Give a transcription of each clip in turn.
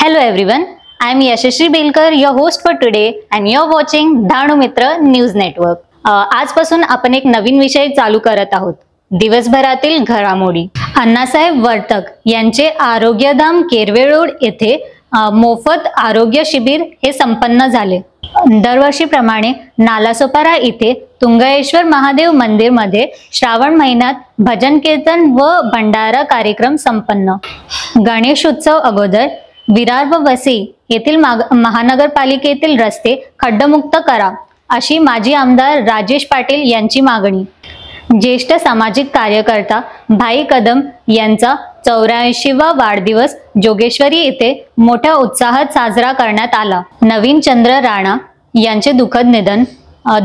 Hello everyone, I am Yashashree Belkar, your host for today and you're watching धाणू मित्र news network. आजपासून आपण एक नवीन विषय चालू करत आहोत. दिवसभरातील घडामोडी. अण्णासाहेब वर्तक यांचे आरोग्यधाम केरवे रोड येथे मोफत आरोग्य शिबिर हे संपन्न झाले. दरवर्षीप्रमाणे नालासोपारा इथे तुंगेश्वर महादेव मंदिर मध्ये श्रावण महिन्यात भजन कीर्तन व भंडारा कार्यक्रम संपन्न. गणेश उत्सव अगोदर विरार व वसई येथील महानगरपालिकेतील रस्ते खड्डमुक्त करा अशी माजी आमदार राजेश पाटील यांची मागणी. ज्येष्ठ सामाजिक कार्यकर्ता भाई कदम यांचा 84वा वाढदिवस जोगेश्वरी येथे मोठ्या उत्साहात साजरा करण्यात आला. नवीन चंद्र राणा यांचे दुःखद निधन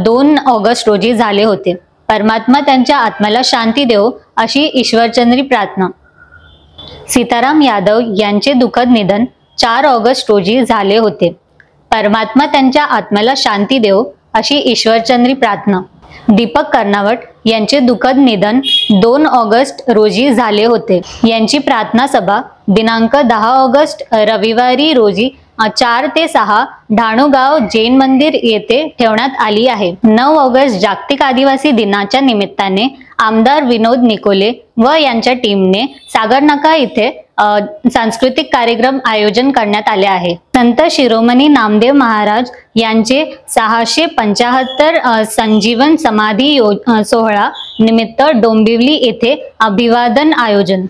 2 ऑगस्ट रोजी झाले होते. परमात्मा त्यांच्या आत्म्याला शांती देवो अशी ईश्वरचंद्री प्रार्थना. सीताराम यादव यांचे दुःखद निधन 4 ऑगस्ट रोजी झाले होते. परमात्मा त्यांच्या आत्म्याला शांती देवो अशी ईश्वरचंद्री प्रार्थना. दीपक कर्नावट यांचे दुःखद निधन 2 ऑगस्ट रोजी झाले होते. यांची प्रार्थना सभा दिनांक 10 ऑगस्ट रविवारी रोजी 4 ते 6 ढाणूगाव जैन मंदिर येथे ठेवण्यात आली आहे. 9 ऑगस्ट जागतिक आदिवासी दिनाच्या निमित्ताने आमदार विनोद निकोले व यांच्या टीमने सागरनाका इथे सांस्कृतिक कार्यक्रम आयोजन करण्यात आले आहे. संत शिरोमणी नामदेव महाराज यांचे 675 संजीवन समाधी सोहळा निमित्त डोंबिवली येथे अभिवादन आयोजन.